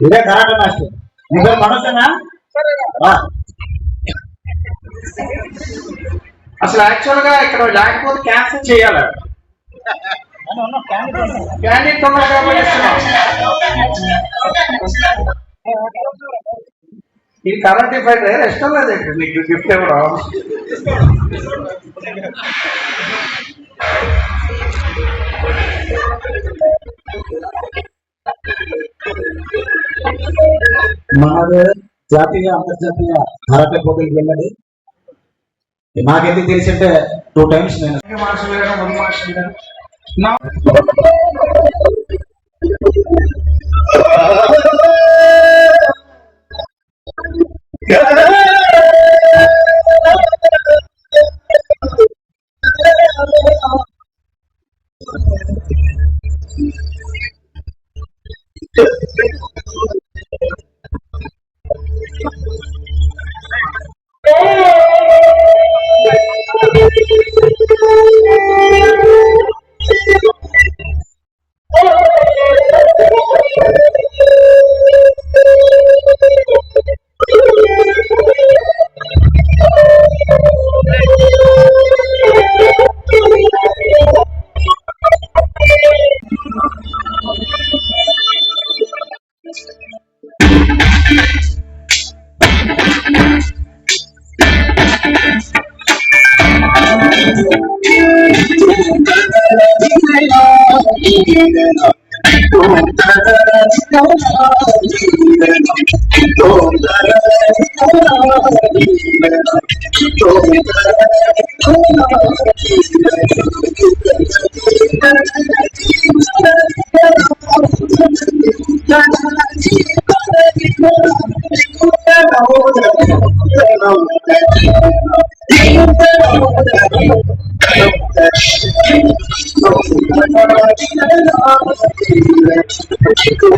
ఇదే karate master ఇంకా మనసేనా అసలు యాక్చువల్ గా ఇక్కడ లేకపోతే క్యాన్సిల్ చేయాలి క్యాండిడేట్ ఇది కరాటే ఫైట్ ఇష్టం లేదు ఇక్కడ నీకు గిఫ్ట్ ఇవ్వడం మన జాతీయ అంతర్జాతీయ కరాటే పోటీలకు వెళ్ళండి నాకెందుకు తెలిసింటే 2 times నేను Thank you.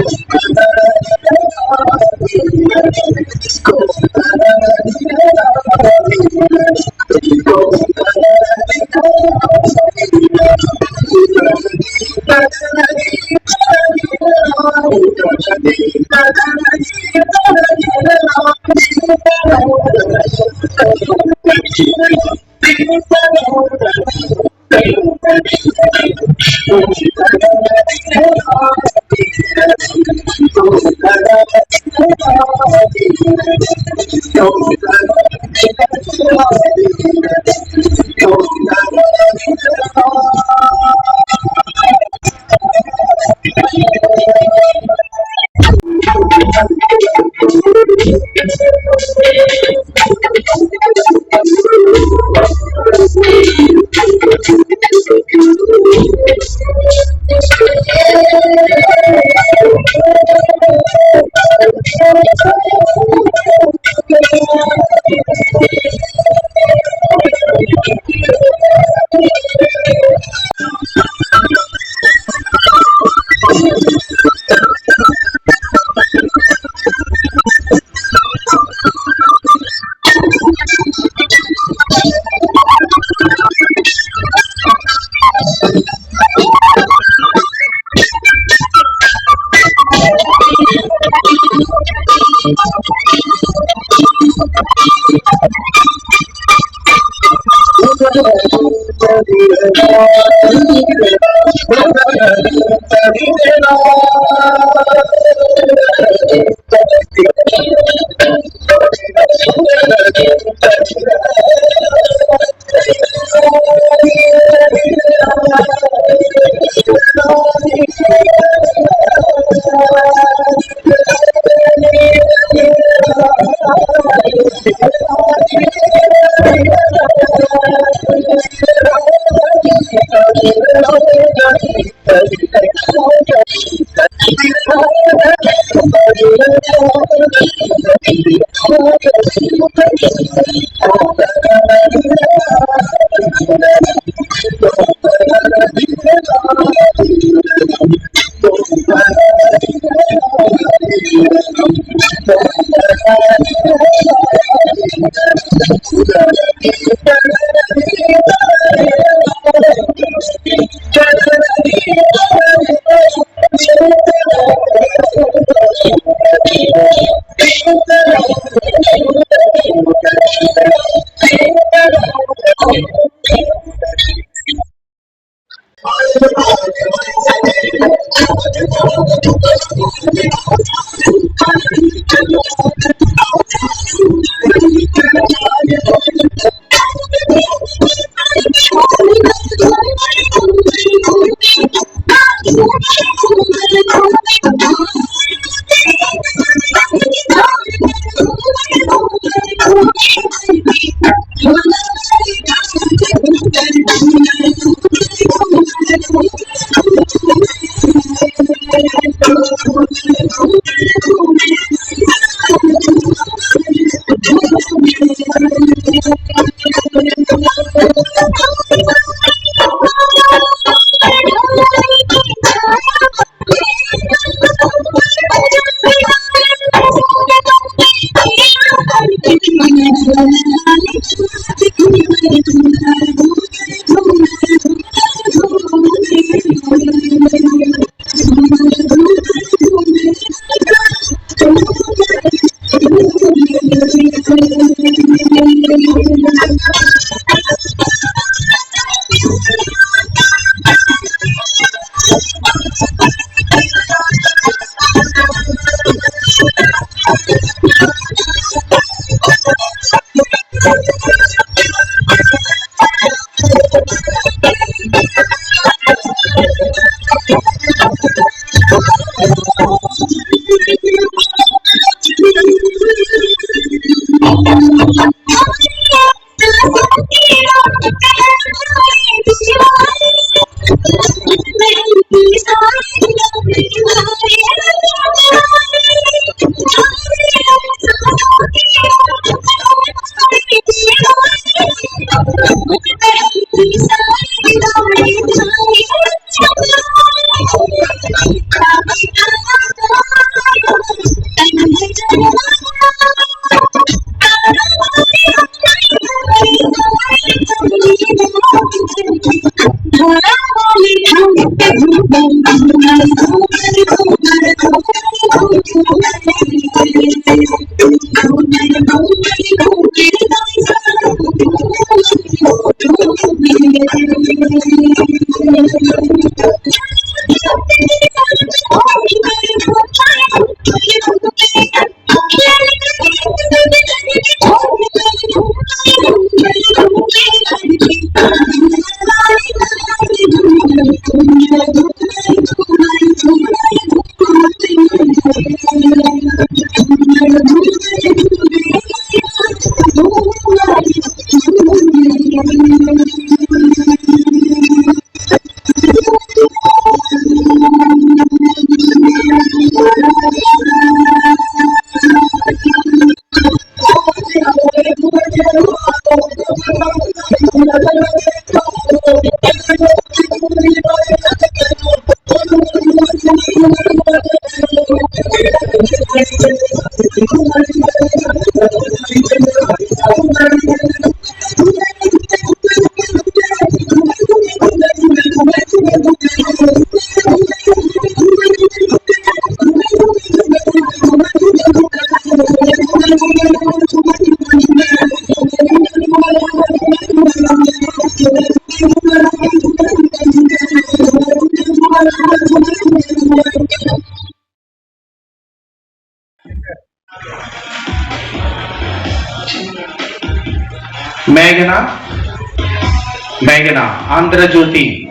Meghna, Andhra Jyoti,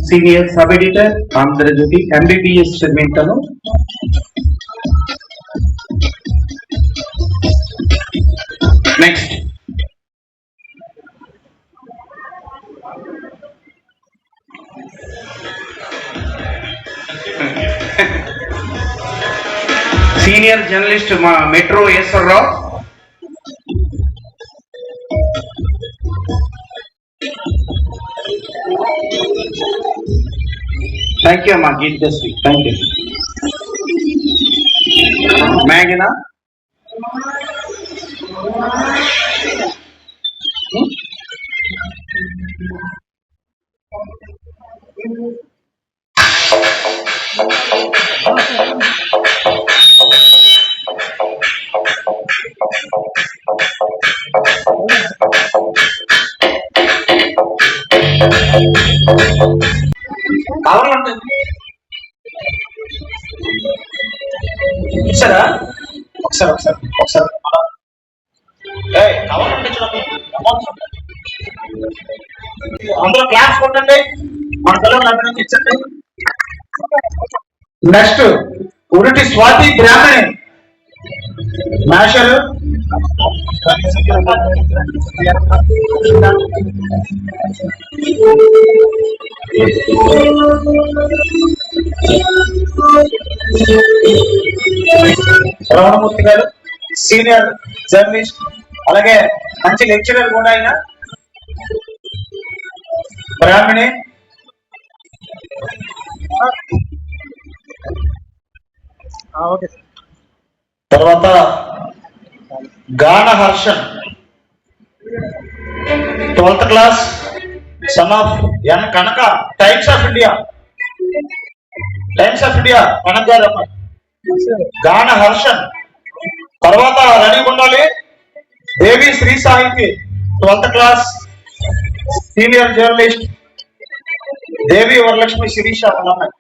Senior Sub Editor, Andhra Jyoti, MBBS చదివింటాను. Next. Senior Journalist Metro S.R. Rao. Thank you, Amma. Give the speak. Thank you. Meghna. కావాలంటే సరే ఒకసారి ఒకసారి ఒకసారి కావాలంటే అందరూ క్లాస్ కొట్టండి, మన పిల్లలు అభినందించండి. నెక్స్ట్ ఉడిటి స్వాతి బ్రాహ్మణి మాస్టర్ రమణమూర్తి గారు సీనియర్ జర్నలిస్ట్, అలాగే మంచి లెక్చరర్ కూడా ఆయన. బ్రాహ్మణి తర్వాత Gana Harshan 12th class, son of N Kanaka, Times of India Kanaka గారు అమ్మ. గాన హర్షన్. తర్వాత రెడీగా ఉండాలి Devi Sri Sahithi 12th class, senior journalist Devi Varalakshmi Sirisha అమ్మాయి.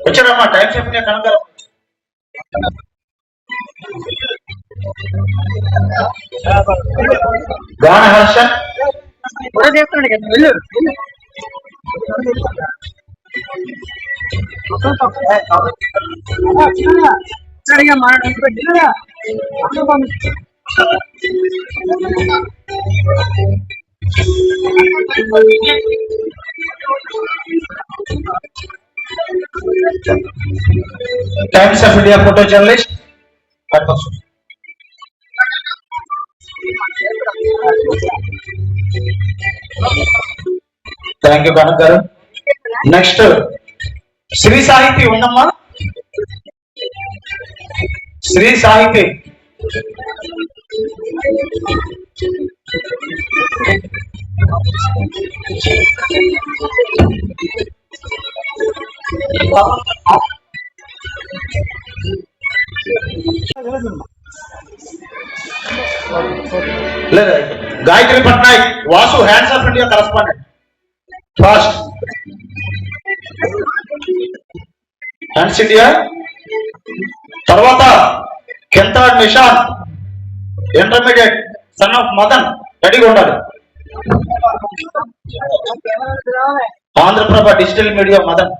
వచ్చారమ్మా Times of India Kanaka. Gana Harshan Times of India photo journalist. Thank you Kanak గారు. నెక్స్ట్ శ్రీ సాహితి ఉందమ్మా, శ్రీ సాహితి. లేదా Gayatri Patnaik Vasu hands of India correspondent fast hands India. తర్వాత కెంతాడ్ Nishan intermediate, sun of Madan, రెడీగా ఉండాలి. Andhra Prabha digital media Madan.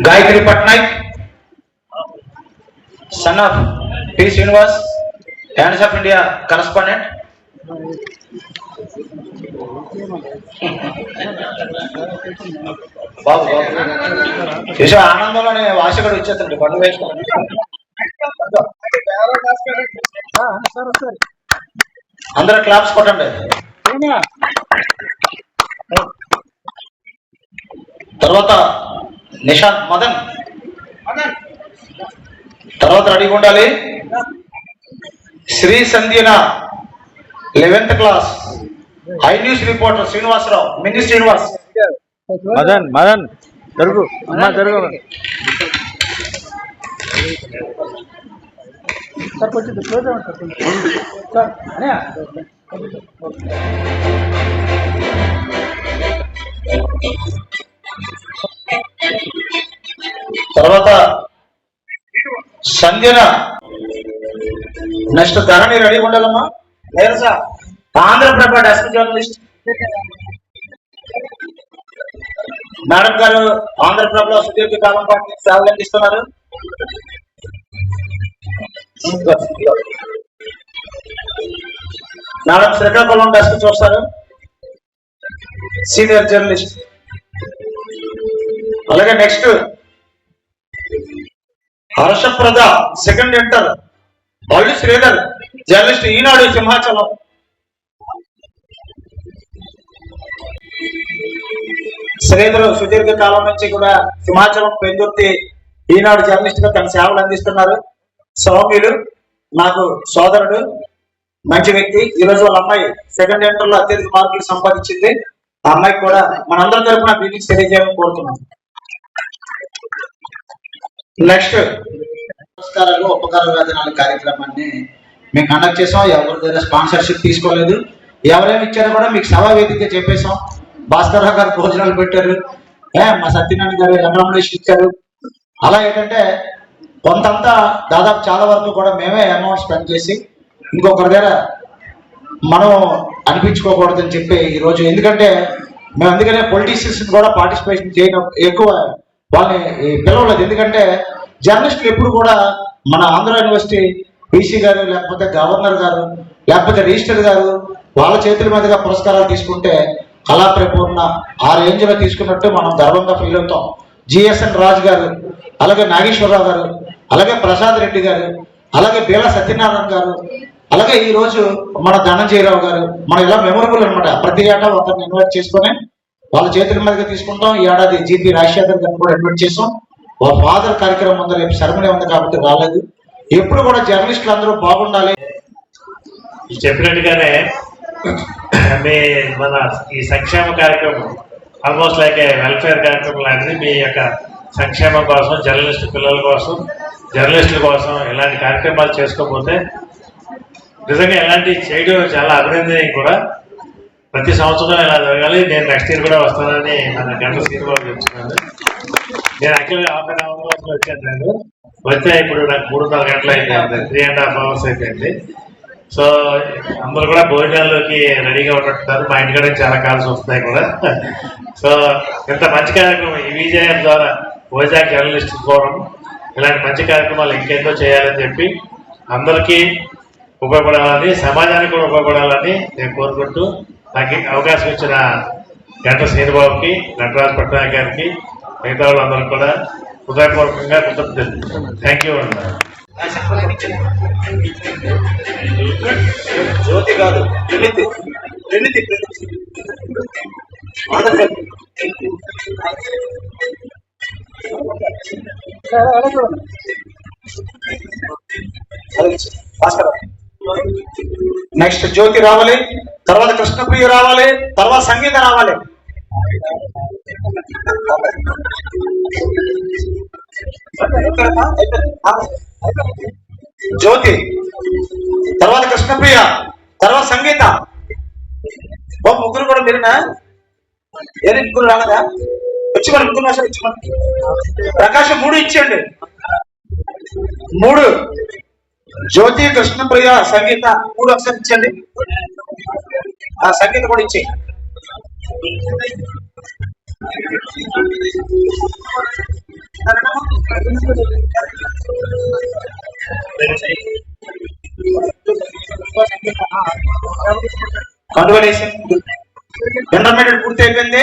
Gayatri Patnaik son of T Srinivas, hands of India correspondent. బాబు బాబు ఆనందంలోనే వాసకుడు ఇచ్చేస్తాడు పండుగ వేసుకోండి. అందరూ క్లాప్స్ కొట్టండి. తర్వాత నిషాంత్ మదన్. తర్వాత రెడీగా ఉండాలి Sri Sandhyana 11th class, hi news reporter Srinivasarao, mini Srinivas. Madan Madan జరుగు అమ్మా జరుగు. తర్వాత సంధ్యన. నెక్స్ట్ ధరణి రెడీ ఉండాలమ్మా. ఆంధ్రప్రభ డెస్క్ జర్నలిస్ట్ మేడం గారు ఆంధ్రప్రభలో సుదీర్ఘ కాలం పాటు సేవలు అందిస్తున్నారు. మేడం శ్రీకాకుళం డెస్క్ చూస్తారు, సీనియర్ జర్నలిస్ట్. అలాగే next Harshaprada second inter, Allu Sridhar journalist, Eenadu Simhachalam. Sridhar సుదీర్ఘ కాలం నుంచి కూడా సింహాచలం పెందుర్తి ఈనాడు జర్నలిస్ట్ గా తన సేవలు అందిస్తున్నారు. సౌమ్యులు నాకు సోదరుడు, మంచి వ్యక్తి. ఈ రోజు వాళ్ళ అమ్మాయి సెకండ్ ఇంటర్ లో అత్యధిక మార్కులు సంపాదించింది. ఆ అమ్మాయికి కూడా మనందరి తరపున గ్రీటింగ్స్ తెలియజేయాలని కోరుతున్నాం. నెక్స్ట్ పురస్కారాలు ఉపకార వేతనాల కార్యక్రమాన్ని మేము కండక్ట్ చేసాం. ఎవరి దగ్గర స్పాన్సర్షిప్ తీసుకోలేదు. ఎవరేమి ఇచ్చారో కూడా మీకు సభా వేదికగా చెప్పేశాం. భాస్కర్రావు గారు భోజనాలు పెట్టారు, మా సత్యనారాయణ గారు వెంకటరమణేష్ ఇచ్చారు. అలా ఏంటంటే కొంతంతా దాదాపు చాలా వరకు కూడా మేమే అమౌంట్ స్పెండ్ చేసి ఇంకొకరి దగ్గర మనం అనిపించుకోకూడదని చెప్పి ఈరోజు, ఎందుకంటే మేము అందుకనే పొలిటీషియన్స్ కూడా పార్టిసిపేషన్ చేయడం ఎక్కువ వాళ్ళని పిలవలేదు. ఎందుకంటే జర్నలిస్టులు ఎప్పుడు కూడా మన ఆంధ్ర యూనివర్సిటీ పీసీ గారు లేకపోతే గవర్నర్ గారు లేకపోతే రిజిస్టర్ గారు వాళ్ళ చేతుల మీదుగా పురస్కారాలు తీసుకుంటే కళాప్రపూర్ణ ఆ రేంజ్లో తీసుకున్నట్టు మనం గర్వంగా ఫీల్ అవుతాం. జిఎస్ఎన్ రాజు గారు, అలాగే నాగేశ్వరరావు గారు, అలాగే ప్రసాద్ రెడ్డి గారు, అలాగే బీలా సత్యనారాయణ గారు, అలాగే ఈ రోజు మన ధనంజయరావు గారు, మన ఇలా మెమొరబుల్ అనమాట. ప్రతి ఏటా ఒకరిని ఇన్వైట్ చేసుకుని వాళ్ళ చేతుల మీదుగా తీసుకుంటాం. ఈ ఏడాది జీపీ రాజశేఖర్ గారిని కూడా ఇన్వైట్ చేసాం. వాళ్ళ ఫాదర్ కార్యక్రమం ఉంది, రేపు సెరమనీ ఉంది కాబట్టి రాలేదు. ఎప్పుడు కూడా జర్నలిస్టులు అందరూ బాగుండాలి. చెప్పినట్టుగానే మన ఈ సంక్షేమ కార్యక్రమం ఆల్మోస్ట్ లైక్ వెల్ఫేర్ కార్యక్రమం లాంటిది. మీ యొక్క సంక్షేమం కోసం, జర్నలిస్టు పిల్లల కోసం, జర్నలిస్టుల కోసం ఇలాంటి కార్యక్రమాలు చేసుకోకపోతే నిజంగా ఇలాంటి చేయడం చాలా అభినందనీయం కూడా. ప్రతి సంవత్సరం ఇలా జరగాలి. నేను నెక్స్ట్ ఇయర్ కూడా వస్తానని మన గంట శ్రీనివాస్ చెప్తున్నాను. నేను యాక్చువల్గా హాఫ్ అన్ అవర్లో వచ్చాను. వచ్చా ఇప్పుడు నాకు 3.5 గంటలు అయిపోయింది, 3.5 hours అయిపోయింది. సో అందరూ కూడా భోజనాల్లోకి రెడీగా ఉన్నట్టున్నారు. మా ఇంటికాడ చాలా కాల్స్ వస్తున్నాయి కూడా. సో ఇంత మంచి కార్యక్రమం ఈ విజయం ద్వారా వైజాగ్ జర్నలిస్ట్ ఫోరం ఇలాంటి మంచి కార్యక్రమాలు ఇంకెంతో చేయాలని చెప్పి అందరికీ ఉపయోగపడాలని, సమాజానికి కూడా ఉపయోగపడాలని నేను కోరుకుంటూ నాకు అవకాశం ఇచ్చిన గంట శ్రీనిబాబుకి, నటరాజ్ పట్నాయక్ గారికి, మిగతా వాళ్ళందరూ కూడా హృదయపూర్వకంగా కృతజ్ఞతలు. థ్యాంక్ యూ అన్నారు. జ్యోతి కాదు, నెక్స్ట్ జ్యోతి రావాలి, తర్వాత కృష్ణప్రియ రావాలి, తర్వాత సంగీత రావాలి. జ్యోతి తర్వాత కృష్ణప్రియ తర్వాత సంగీత. ముగ్గురు కూడా మీరునా? ఏది ముగ్గురు రాలేదా? వచ్చి ముగ్గురు మాసాలు ఇచ్చుకోండి. ప్రకాశం 3 ఇచ్చేయండి. 3 జ్యోతి, కృష్ణప్రియ, సంగీత 3 ఒకసారి ఇచ్చండి. ఆ సంగీత కూడా ఇచ్చే. కండువలేసి ఇంటర్మీడియట్ పూర్తి అయిపోయింది.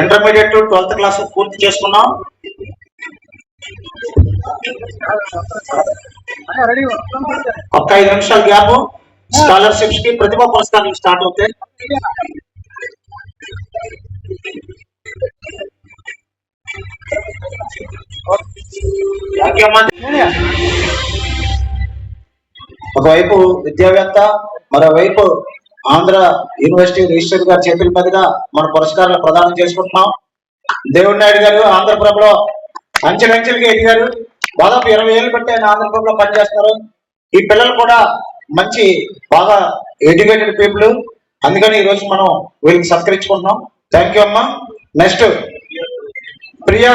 ఇంటర్మీడియట్ 12th క్లాస్ పూర్తి చేసుకున్నాం. ఒక 5 నిమిషాల గ్యాప్. స్కాలర్షిప్స్ కి, ప్రతిభా పురస్కారాలు స్టార్ట్ అవుతాయి. ఒకవైపు విద్యావేత్త, మరోవైపు ఆంధ్ర యూనివర్సిటీ రిజిస్టర్ గారి చేతుల మీదుగా మన పురస్కారాలు ప్రదానం చేసుకుంటున్నాం. దేవుడి నాయుడు గారు ఆంధ్రప్రభలో అంచెలంచెలుగా ఎదిగారు. దాదాపు 20 ఏళ్ళు బట్టి ఆయన ఆంధ్రప్రభలో పనిచేస్తారు. ఈ పిల్లలు కూడా మంచి బాగా ఎడ్యుకేటెడ్ పీపుల్. అందుకని ఈ రోజు మనం వీళ్ళకి సత్కరించుకుంటున్నాం. థ్యాంక్ యూ అమ్మా. నెక్స్ట్ ప్రియా